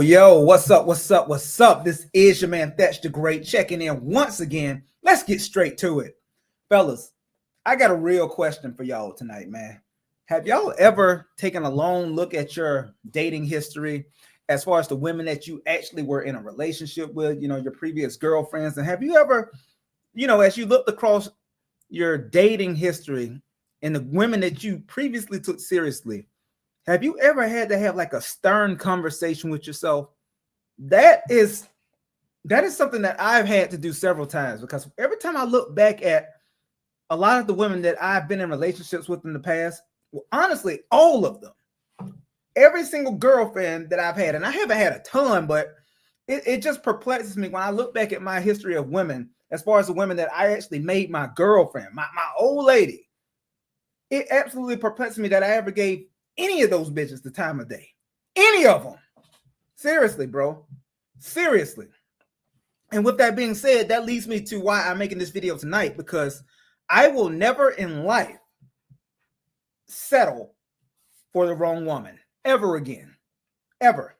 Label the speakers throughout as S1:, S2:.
S1: Yo, what's up? This is your man Thatch the Great checking in once again. Let's get straight to it. Fellas, I got a real question for y'all tonight, man. Have y'all ever taken a long look at your dating history as far as the women that you actually were in a relationship with, your previous girlfriends? And have you ever, as you looked across your dating history and the women that you previously took seriously, have you ever had to have like a stern conversation with yourself? That is something that I've had to do several times, because every time I look back at a lot of the women that I've been in relationships with in the past, well, honestly, all of them, every single girlfriend that I've had, and I haven't had a ton, but it just perplexes me when I look back at my history of women, as far as the women that I actually made my girlfriend, my old lady. It absolutely perplexes me that I ever gave any of those bitches the time of day. Any of them. Seriously, bro. Seriously. And with that being said, that leads me to why I'm making this video tonight, because I will never in life settle for the wrong woman ever again. Ever.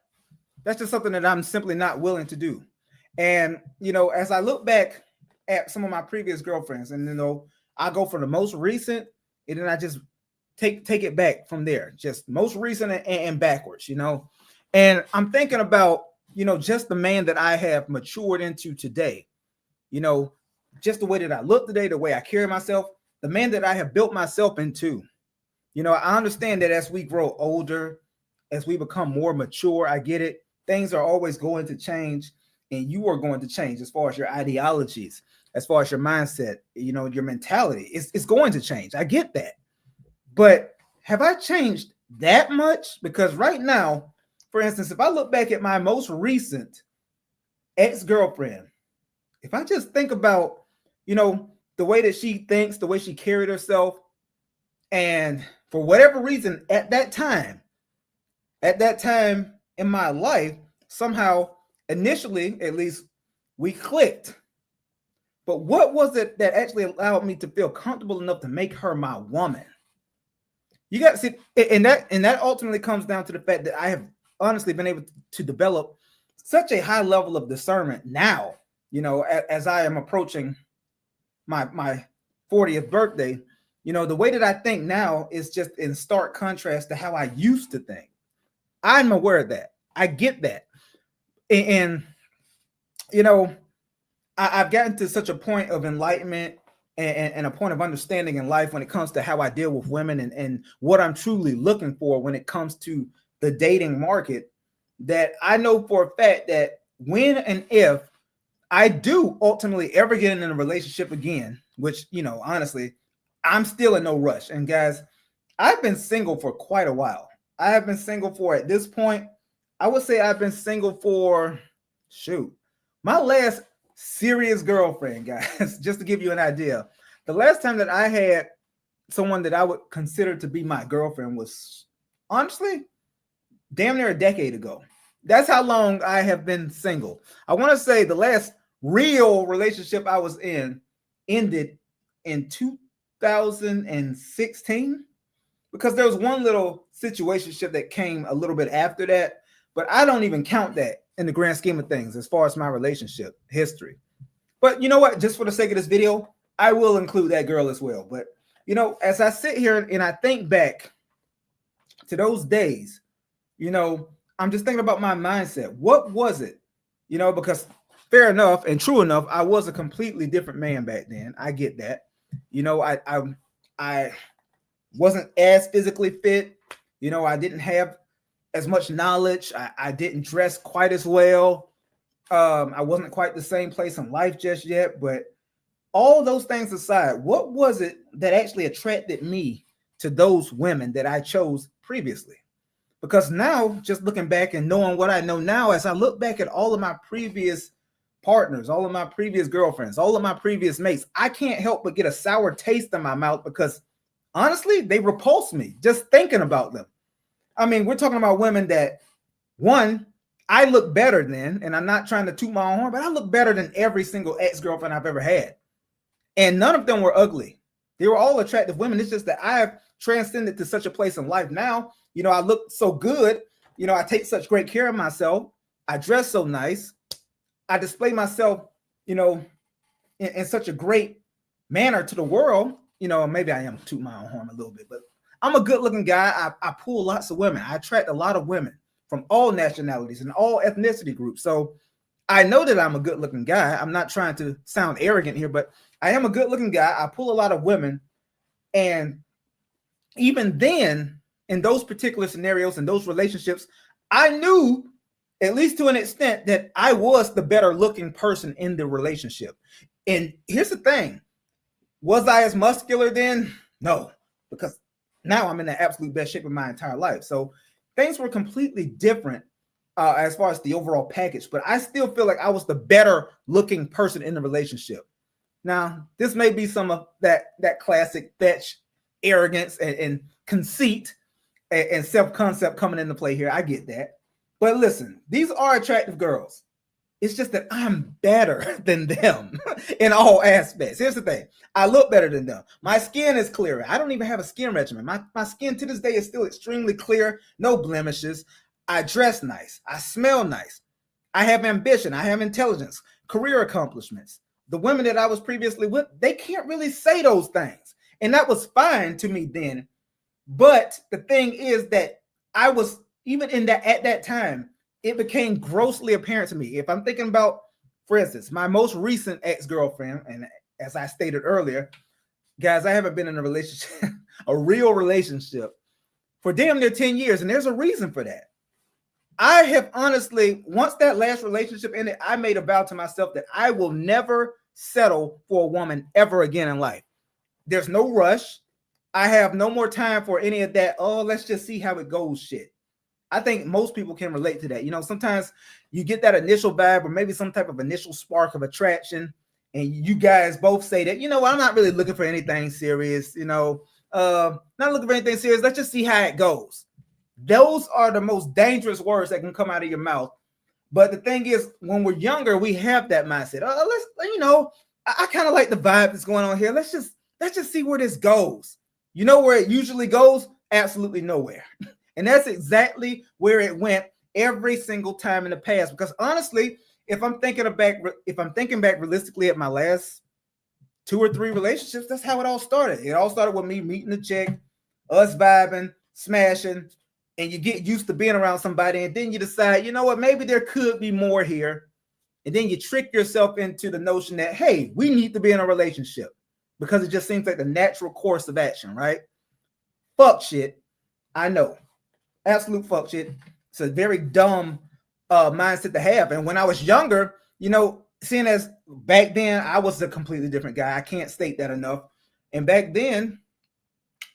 S1: That's just something that I'm simply not willing to do. And, as I look back at some of my previous girlfriends, and, I go for the most recent, and then I just take it back from there, just most recent and backwards, and I'm thinking about, just the man that I have matured into today, just the way that I look today, the way I carry myself, the man that I have built myself into. I understand that as we grow older, as we become more mature, I get it. Things are always going to change, and you are going to change as far as your ideologies, as far as your mindset, your mentality. It's going to change. I get that. But have I changed that much? Because right now, for instance, if I look back at my most recent ex-girlfriend, if I just think about, the way that she thinks, the way she carried herself, and for whatever reason, at that time in my life, somehow, initially, at least, we clicked. But what was it that actually allowed me to feel comfortable enough to make her my woman? You got to see, and that ultimately comes down to the fact that I have honestly been able to develop such a high level of discernment now, as I am approaching my 40th birthday. The way that I think now is just in stark contrast to how I used to think. I'm aware of that. I get that. And I've gotten to such a point of enlightenment and a point of understanding in life when it comes to how I deal with women and what I'm truly looking for when it comes to the dating market, that I know for a fact that when and if I do ultimately ever get in a relationship again, which, honestly, I'm still in no rush. And guys, I've been single for quite a while. I have been single for, at this point, I would say I've been single for, my last serious girlfriend, guys, just to give you an idea. The last time that I had someone that I would consider to be my girlfriend was honestly damn near a decade ago. That's how long I have been single. I want to say the last real relationship I was in ended in 2016, because there was one little situationship that came a little bit after that, but I don't even count that in the grand scheme of things as far as my relationship history. But you know what? Just for the sake of this video, I will include that girl as well. But, as I sit here and I think back to those days, I'm just thinking about my mindset. What was it? Because fair enough and true enough, I was a completely different man back then. I get that. I wasn't as physically fit. I didn't have as much knowledge. I didn't dress quite as well. I wasn't quite the same place in life just yet. But all those things aside, what was it that actually attracted me to those women that I chose previously? Because now, just looking back and knowing what I know now, as I look back at all of my previous partners, all of my previous girlfriends, all of my previous mates, I can't help but get a sour taste in my mouth because honestly, they repulse me just thinking about them. I mean, we're talking about women that, one, I look better than, and I'm not trying to toot my own horn, but I look better than every single ex-girlfriend I've ever had. And none of them were ugly. They were all attractive women. It's just that I have transcended to such a place in life now. You know, I look so good. You know, I take such great care of myself. I dress so nice. I display myself, you know, in such a great manner to the world. You know, maybe I am tooting my own horn a little bit, but I'm a good looking guy. I pull lots of women. I attract a lot of women from all nationalities and all ethnicity groups. So I know that I'm a good looking guy. I'm not trying to sound arrogant here, but I am a good looking guy. I pull a lot of women. And even then, in those particular scenarios and those relationships, I knew, at least to an extent, that I was the better looking person in the relationship. And here's the thing. Was I as muscular then? No, because now I'm in the absolute best shape of my entire life. So things were completely different as far as the overall package, but I still feel like I was the better looking person in the relationship. Now, this may be some of that classic fetch arrogance and conceit and self-concept coming into play here. I get that. But listen, these are attractive girls. It's just that I'm better than them in all aspects. Here's the thing. I look better than them. My skin is clearer. I don't even have a skin regimen. My skin to this day is still extremely clear, no blemishes. I dress nice. I smell nice. I have ambition. I have intelligence, career accomplishments. The women that I was previously with, they can't really say those things. And that was fine to me then. But the thing is that I was, even in that, at that time, it became grossly apparent to me. If I'm thinking about, for instance, my most recent ex-girlfriend, and as I stated earlier, guys, I haven't been in a relationship, a real relationship, for damn near 10 years. And there's a reason for that. I have honestly, once that last relationship ended, I made a vow to myself that I will never settle for a woman ever again in life. There's no rush. I have no more time for any of that. Oh, let's just see how it goes shit. I think most people can relate to that. You know, sometimes you get that initial vibe or maybe some type of initial spark of attraction. And you guys both say that, you know, I'm not really looking for anything serious, you know, not looking for anything serious. Let's just see how it goes. Those are the most dangerous words that can come out of your mouth. But the thing is, when we're younger, we have that mindset. Let's, you know, I kind of like the vibe that's going on here. Let's just see where this goes. You know where it usually goes? Absolutely nowhere. And that's exactly where it went every single time in the past. Because honestly, if I'm thinking back realistically at my last 2 or 3 relationships, that's how it all started. It all started with me meeting a chick, us vibing, smashing, and you get used to being around somebody, and then you decide, you know what, maybe there could be more here. And then you trick yourself into the notion that, hey, we need to be in a relationship because it just seems like the natural course of action, right? Fuck shit. I know. Absolute fuck shit. It's a very dumb mindset to have. And when I was younger, you know, seeing as back then I was a completely different guy. I can't state that enough. And back then,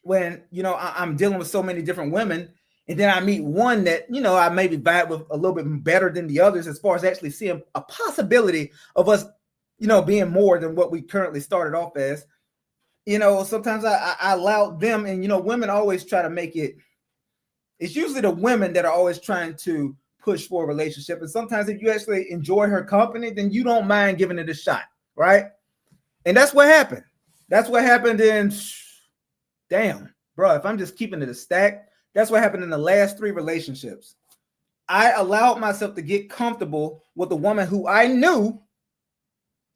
S1: when, you know, I'm dealing with so many different women, and then I meet one that, you know, I maybe vibe with a little bit better than the others as far as actually seeing a possibility of us, you know, being more than what we currently started off as. You know, sometimes I allow them, and, you know, women always try to make it, it's usually the women that are always trying to push for a relationship. And sometimes if you actually enjoy her company, then you don't mind giving it a shot, right? And that's what happened. That's what happened in, damn, bro, if I'm just keeping it a stack, that's what happened in the last 3 relationships. I allowed myself to get comfortable with a woman who I knew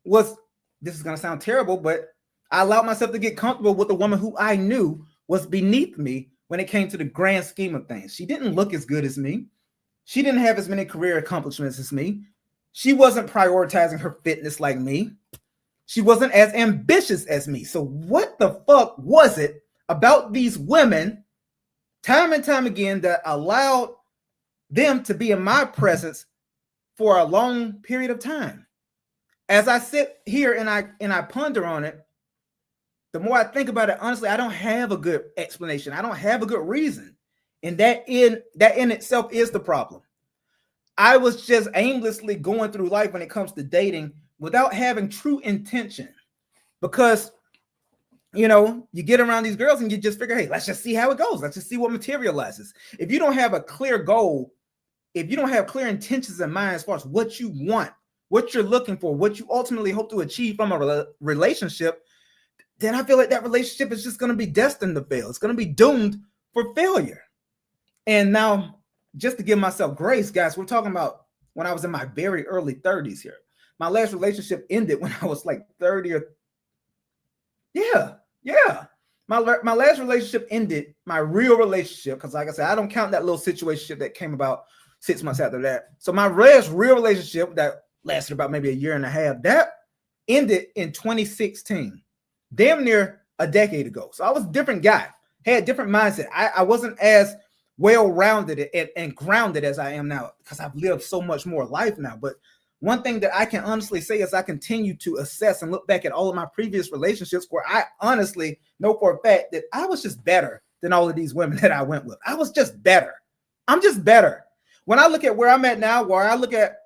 S1: was, this is going to sound terrible, but I allowed myself to get comfortable with a woman who I knew was beneath me when it came to the grand scheme of things. She didn't look as good as me. She didn't have as many career accomplishments as me. She wasn't prioritizing her fitness like me. She wasn't as ambitious as me. So what the fuck was it about these women, time and time again, that allowed them to be in my presence for a long period of time? As I sit here and I ponder on it, the more I think about it, honestly, I don't have a good explanation. I don't have a good reason. And that in itself is the problem. I was just aimlessly going through life when it comes to dating without having true intention. Because, you get around these girls and you just figure, hey, let's just see how it goes. Let's just see what materializes. If you don't have a clear goal, if you don't have clear intentions in mind as far as what you want, what you're looking for, what you ultimately hope to achieve from a relationship, then I feel like that relationship is just going to be destined to fail. It's going to be doomed for failure. And now, just to give myself grace, guys, we're talking about when I was in my very early 30s here. My last relationship ended when I was like 30 or yeah. My last relationship ended, my real relationship, because like I said, I don't count that little situation that came about 6 months after that. So my last real relationship that lasted about maybe a year and a half, that ended in 2016, damn near a decade ago. So I was a different guy, had a different mindset. I wasn't as well-rounded and grounded as I am now because I've lived so much more life now. But one thing that I can honestly say is I continue to assess and look back at all of my previous relationships where I honestly know for a fact that I was just better than all of these women that I went with. I was just better. I'm just better. When I look at where I'm at now, where I look at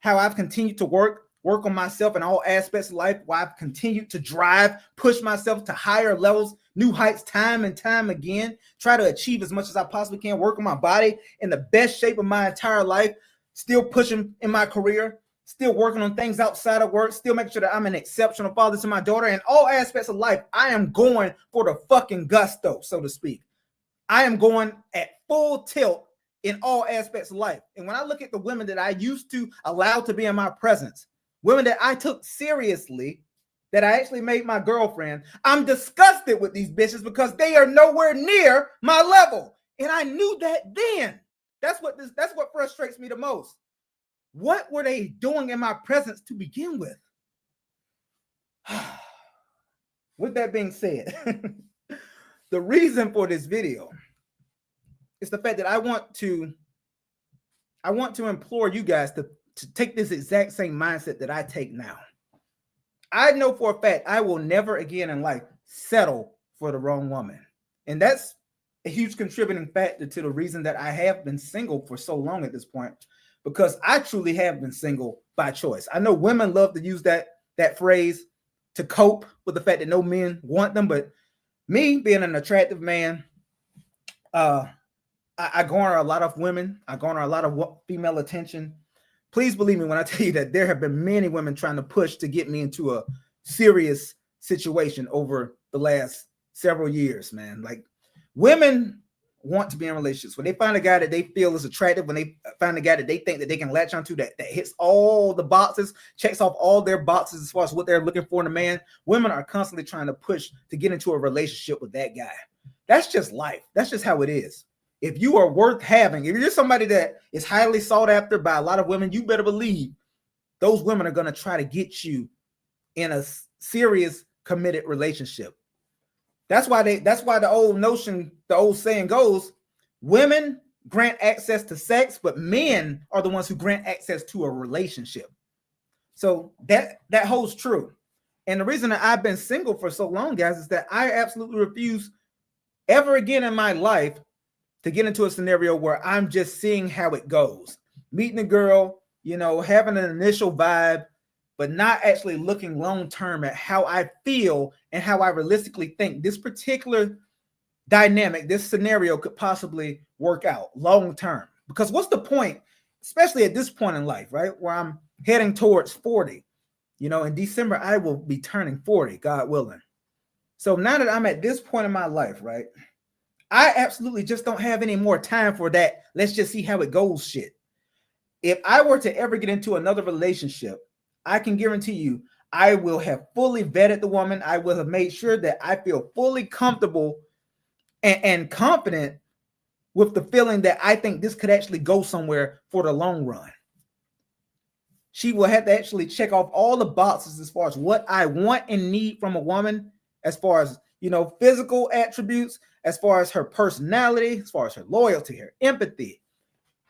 S1: how I've continued to work on myself in all aspects of life, where I've continued to drive, push myself to higher levels, new heights time and time again, try to achieve as much as I possibly can, work on my body in the best shape of my entire life, still pushing in my career, still working on things outside of work, still making sure that I'm an exceptional father to my daughter. In all aspects of life, I am going for the fucking gusto, so to speak. I am going at full tilt in all aspects of life. And when I look at the women that I used to allow to be in my presence, women that I took seriously, that I actually made my girlfriend, I'm disgusted with these bitches because they are nowhere near my level. And I knew that then. That's what frustrates me the most. What were they doing in my presence to begin with? With that being said, the reason for this video is the fact that I want to implore you guys to take this exact same mindset that I take now. I know for a fact I will never again in life settle for the wrong woman. And that's a huge contributing factor to the reason that I have been single for so long at this point, because I truly have been single by choice. I know women love to use that phrase to cope with the fact that no men want them, but me being an attractive man, I garner a lot of women. I garner a lot of female attention. Please believe me when I tell you that there have been many women trying to push to get me into a serious situation over the last several years, man. Like, women want to be in relationships. When they find a guy that they feel is attractive, when they find a guy that they think that they can latch onto, that hits all the boxes, checks off all their boxes as far as what they're looking for in a man, women are constantly trying to push to get into a relationship with that guy. That's just life. That's just how it is. If you are worth having, if you're somebody that is highly sought after by a lot of women, you better believe those women are going to try to get you in a serious, committed relationship. That's why the old saying goes, women grant access to sex, but men are the ones who grant access to a relationship. So that holds true. And the reason that I've been single for so long, guys, is that I absolutely refuse ever again in my life to get into a scenario where I'm just seeing how it goes. Meeting a girl, having an initial vibe, but not actually looking long-term at how I feel and how I realistically think this particular dynamic, this scenario could possibly work out long-term. Because what's the point, especially at this point in life, right? Where I'm heading towards 40. In December, I will be turning 40, God willing. So now that I'm at this point in my life, right? I absolutely just don't have any more time for that. Let's just see how it goes shit. If I were to ever get into another relationship, I can guarantee you I will have fully vetted the woman. I will have made sure that I feel fully comfortable and confident with the feeling that I think this could actually go somewhere for the long run. She will have to actually check off all the boxes as far as what I want and need from a woman, as far as, physical attributes, as far as her personality, as far as her loyalty, her empathy,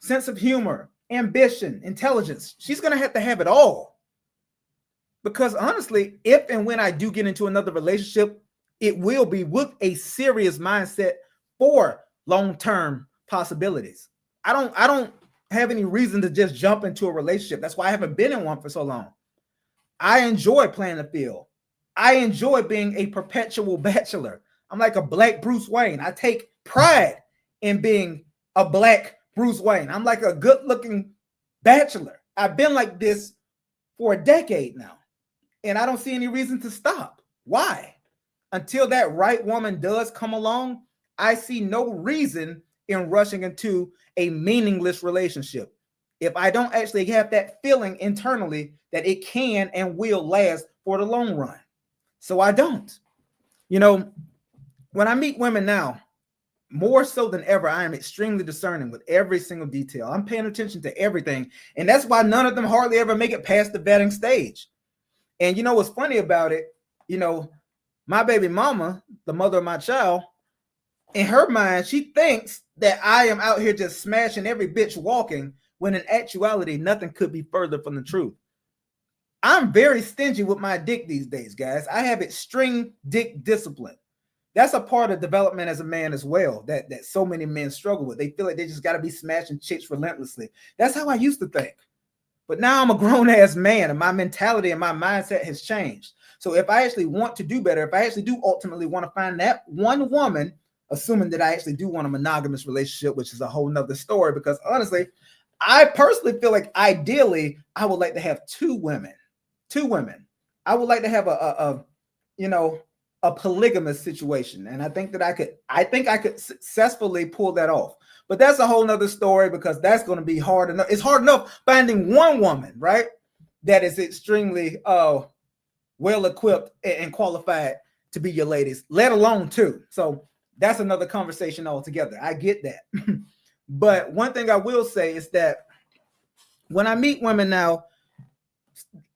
S1: sense of humor, ambition, intelligence. She's going to have it all. Because honestly, if and when I do get into another relationship, it will be with a serious mindset for long-term possibilities. I don't have any reason to just jump into a relationship. That's why I haven't been in one for so long. I enjoy playing the field. I enjoy being a perpetual bachelor. I'm like a black Bruce Wayne. I take pride in being a black Bruce Wayne. I'm like a good-looking bachelor. I've been like this for a decade now, and I don't see any reason to stop. Why? Until that right woman does come along, I see no reason in rushing into a meaningless relationship if I don't actually have that feeling internally that it can and will last for the long run. So I don't. You know, when I meet women now, more so than ever, I am extremely discerning with every single detail. I'm paying attention to everything. And that's why none of them hardly ever make it past the vetting stage. And you know what's funny about it? You know, my baby mama, the mother of my child, in her mind, she thinks that I am out here just smashing every bitch walking, when in actuality, nothing could be further from the truth. I'm very stingy with my dick these days, guys. I have extreme dick discipline. That's a part of development as a man as well, that so many men struggle with. They feel like they just got to be smashing chicks relentlessly. That's how I used to think. But now I'm a grown-ass man, and my mentality and my mindset has changed. So if I actually want to do better, if I actually do ultimately want to find that one woman, assuming that I actually do want a monogamous relationship, which is a whole nother story, because honestly, I personally feel like ideally I would like to have two women. I would like to have a polygamous situation. And I think I could successfully pull that off. But that's a whole nother story, because that's going to be hard enough. It's hard enough finding one woman, right, that is extremely well equipped and qualified to be your ladies, let alone two. So that's another conversation altogether. I get that. But one thing I will say is that when I meet women now,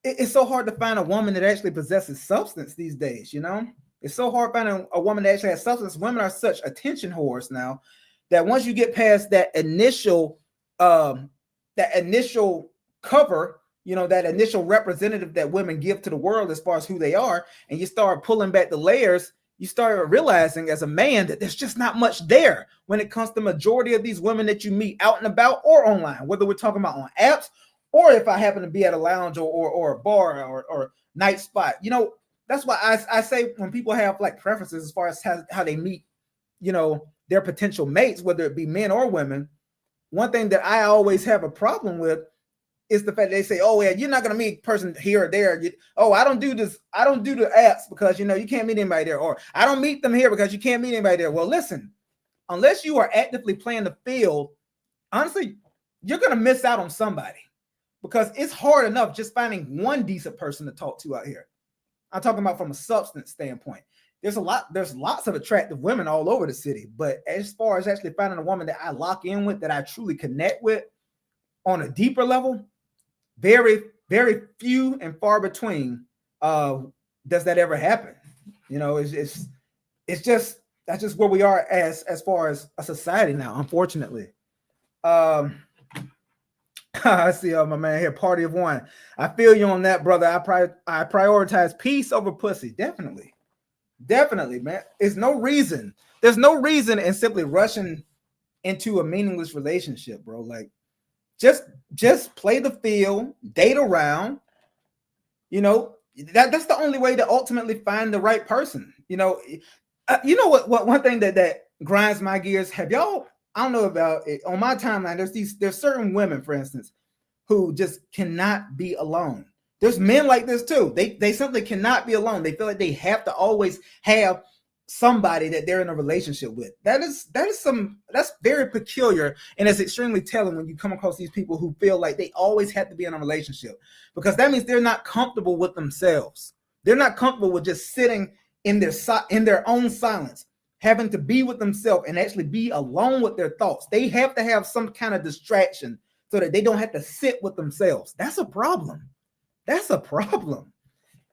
S1: it's so hard to find a woman that actually possesses substance these days, you know? It's so hard finding a woman that actually has substance. Women are such attention whores now that once you get past that initial cover, you know, that initial representative that women give to the world as far as who they are, and you start pulling back the layers, you start realizing as a man that there's just not much there when it comes to majority of these women that you meet out and about or online, whether we're talking about on apps or if I happen to be at a lounge or a bar or night spot. You know, that's why I say when people have like preferences as far as how they meet, you know, their potential mates, whether it be men or women, one thing that I always have a problem with is the fact that they say, oh, yeah, you're not going to meet a person here or there. I don't do this. I don't do the apps because, you know, you can't meet anybody there. Or I don't meet them here because you can't meet anybody there. Well, listen, unless you are actively playing the field, honestly, you're going to miss out on somebody, because it's hard enough just finding one decent person to talk to out here. I'm talking about from a substance standpoint. There's lots of attractive women all over the city. But as far as actually finding a woman that I lock in with, that I truly connect with on a deeper level, very, very few and far between does that ever happen. You know, it's just that's just where we are as far as a society now, unfortunately. I see my man here, Party of One. I feel you on that, brother. I prioritize peace over pussy. Definitely, man. There's no reason in simply rushing into a meaningless relationship, bro. Like, just play the field, date around. You know, that's the only way to ultimately find the right person. You know, what one thing that grinds my gears. Have y'all? I don't know about it. On my timeline, there's certain women, for instance, who just cannot be alone. There's men like this too. They simply cannot be alone. They feel like they have to always have somebody that they're in a relationship with. That's very peculiar, and it's extremely telling when you come across these people who feel like they always have to be in a relationship, because that means they're not comfortable with themselves. They're not comfortable with just sitting in their own silence, having to be with themselves and actually be alone with their thoughts. They have to have some kind of distraction so that they don't have to sit with themselves. That's a problem.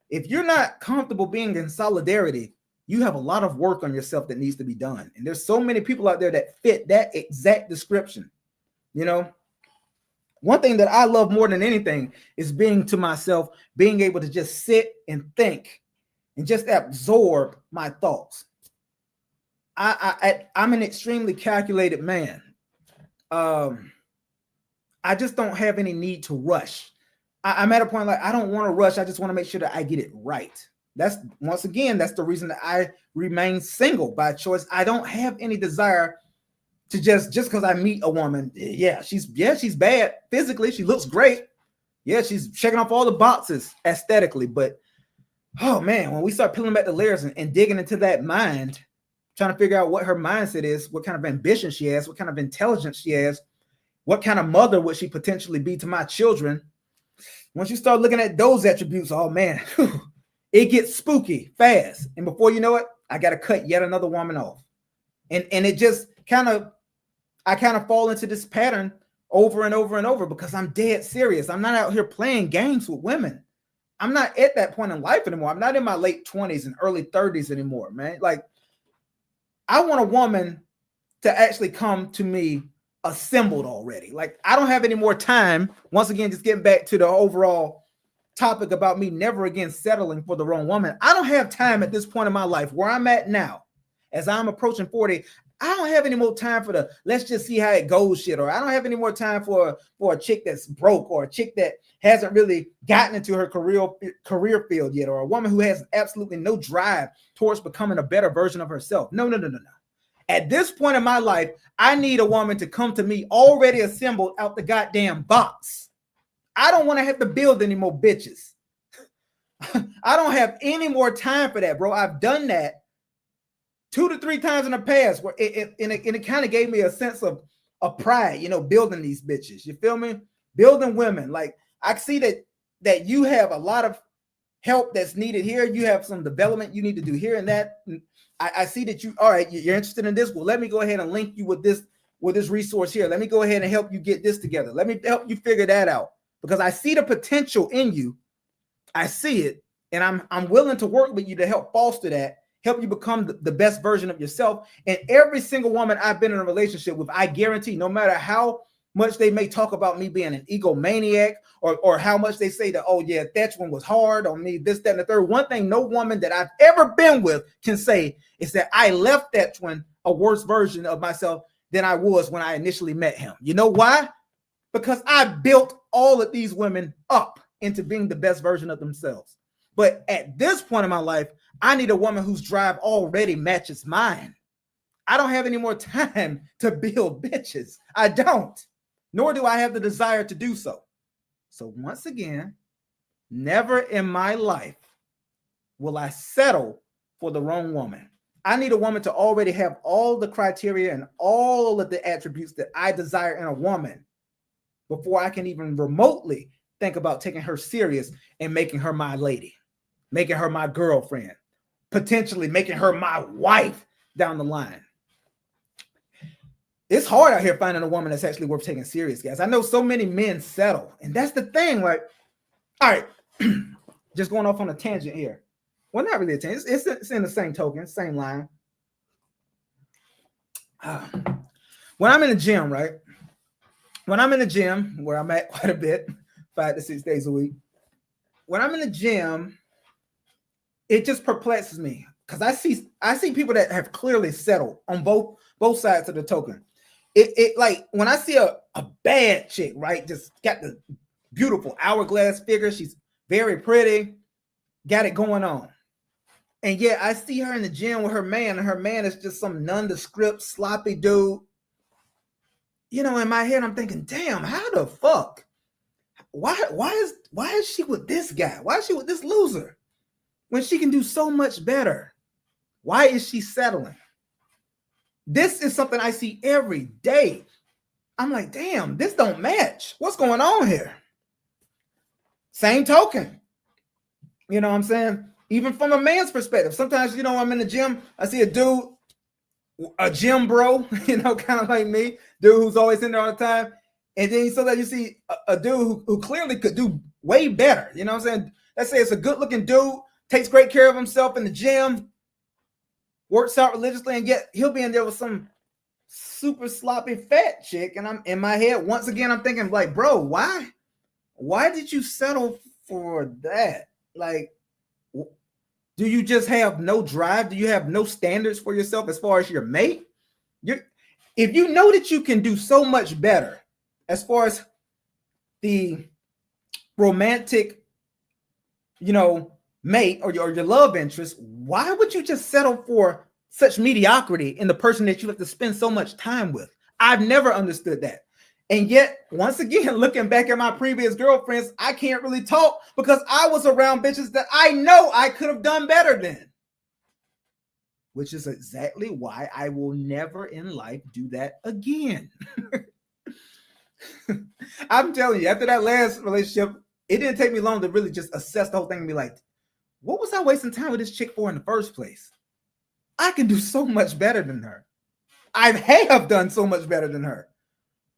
S1: If you're not comfortable being in solidarity, you have a lot of work on yourself that needs to be done. And there's so many people out there that fit that exact description. You know, one thing that I love more than anything is being to myself, being able to just sit and think and just absorb my thoughts. I'm an extremely calculated man. I just don't have any need to rush. I'm at a point like I don't want to rush. I just want to make sure that I get it right. That's once again, that's the reason that I remain single by choice. I don't have any desire to just because I meet a woman. Yeah, she's bad physically. She looks great. Yeah, she's checking off all the boxes aesthetically. But oh man, when we start peeling back the layers and digging into that mind, trying to figure out what her mindset is, what kind of ambition she has, what kind of intelligence she has, what kind of mother would she potentially be to my children? Once you start looking at those attributes, oh man, it gets spooky fast. And before you know it, I got to cut yet another woman off. And it just I kind of fall into this pattern over and over and over because I'm dead serious. I'm not out here playing games with women. I'm not at that point in life anymore. I'm not in my late 20s and early 30s anymore, man. Like, I want a woman to actually come to me assembled already. Like, I don't have any more time. Once again, just getting back to the overall topic about me never again settling for the wrong woman. I don't have time at this point in my life where I'm at now, as I'm approaching 40. I don't have any more time for the let's just see how it goes shit, or I don't have any more time for a chick that's broke, or a chick that hasn't really gotten into her career field yet, or a woman who has absolutely no drive towards becoming a better version of herself. No. At this point in my life, I need a woman to come to me already assembled out the goddamn box. I don't want to have to build any more bitches. I don't have any more time for that, bro. I've done that 2 to 3 times in the past where it kind of gave me a sense of pride, building these bitches. You feel me? Building women. Like, I see that you have a lot of help that's needed here. You have some development you need to do here and that. I see that you're interested in this. Well, let me go ahead and link you with this resource here. Let me go ahead and help you get this together. Let me help you figure that out, because I see the potential in you. I see it, and I'm willing to work with you to help foster that, help you become the best version of yourself. And every single woman I've been in a relationship with, I guarantee, no matter how much they may talk about me being an egomaniac, or how much they say that, oh yeah, that one was hard on me, this, that, and the third. One thing no woman that I've ever been with can say is that I left that one a worse version of myself than I was when I initially met him. You know why? Because I built all of these women up into being the best version of themselves. But at this point in my life, I need a woman whose drive already matches mine. I don't have any more time to build bitches. I don't. Nor do I have the desire to do so. So once again, never in my life will I settle for the wrong woman. I need a woman to already have all the criteria and all of the attributes that I desire in a woman before I can even remotely think about taking her serious and making her my lady, making her my girlfriend, potentially making her my wife down the line. It's hard out here finding a woman that's actually worth taking serious, guys. I know so many men settle, and that's the thing. Like, all right, just going off on a tangent here. Well, not really a tangent. It's in the same token, same line. When I'm in the gym, right? When I'm in the gym, where I'm at quite a bit, 5 to 6 days a week. When I'm in the gym, it just perplexes me because I see people that have clearly settled on both sides of the token. It like when I see a bad chick, right? Just got the beautiful hourglass figure. She's very pretty, got it going on. And yet I see her in the gym with her man, and her man is just some nondescript, sloppy dude. In my head, I'm thinking, damn, how the fuck? Why is she with this guy? Why is she with this loser when she can do so much better? Why is she settling? This is something I see every day. I'm like, damn, this don't match. What's going on here? Same token. You know what I'm saying? Even from a man's perspective, sometimes, I'm in the gym, I see a dude, a gym bro, kind of like me, dude who's always in there all the time. And then so that you see a dude who clearly could do way better. You know what I'm saying? Let's say it's a good looking dude, takes great care of himself in the gym, works out religiously, and yet he'll be in there with some super sloppy fat chick. And I'm in my head, once again, I'm thinking like, bro, why did you settle for that? Like, do you just have no drive? Do you have no standards for yourself as far as your mate? If you know that you can do so much better as far as the romantic, mate or your love interest, why would you just settle for such mediocrity in the person that you have to spend so much time with? I've never understood that. And yet, once again, looking back at my previous girlfriends, I can't really talk because I was around bitches that I know I could have done better than. Which is exactly why I will never in life do that again. I'm telling you, after that last relationship, it didn't take me long to really just assess the whole thing and be like, what was I wasting time with this chick for in the first place? I can do so much better than her. I have done so much better than her.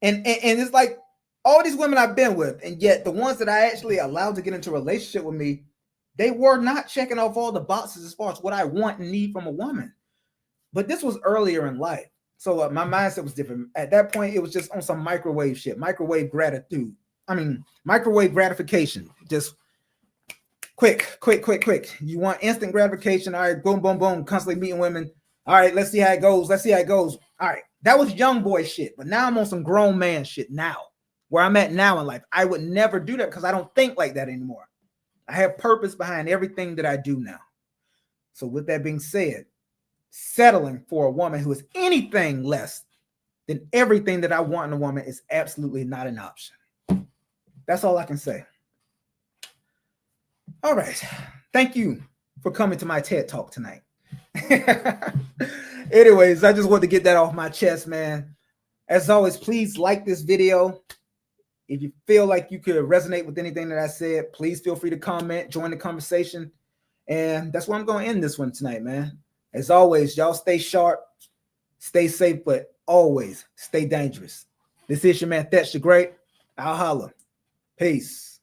S1: And it's like all these women I've been with, and yet the ones that I actually allowed to get into a relationship with me, they were not checking off all the boxes as far as what I want and need from a woman. But this was earlier in life. So my mindset was different. At that point, it was just on some microwave shit, microwave gratification. Just quick. You want instant gratification. All right, boom, boom, boom, constantly meeting women. All right, let's see how it goes. All right, that was young boy shit. But now I'm on some grown man shit now, where I'm at now in life. I would never do that because I don't think like that anymore. I have purpose behind everything that I do now. So with that being said, settling for a woman who is anything less than everything that I want in a woman is absolutely not an option. That's all I can say. All right. Thank you for coming to my TED Talk tonight. Anyways, I just wanted to get that off my chest, man. As always, please like this video. If you feel like you could resonate with anything that I said, please feel free to comment, join the conversation. And that's where I'm going to end this one tonight, man. As always, y'all stay sharp, stay safe, but always stay dangerous. This is your man, Thatch the Great. I'll holla. Peace.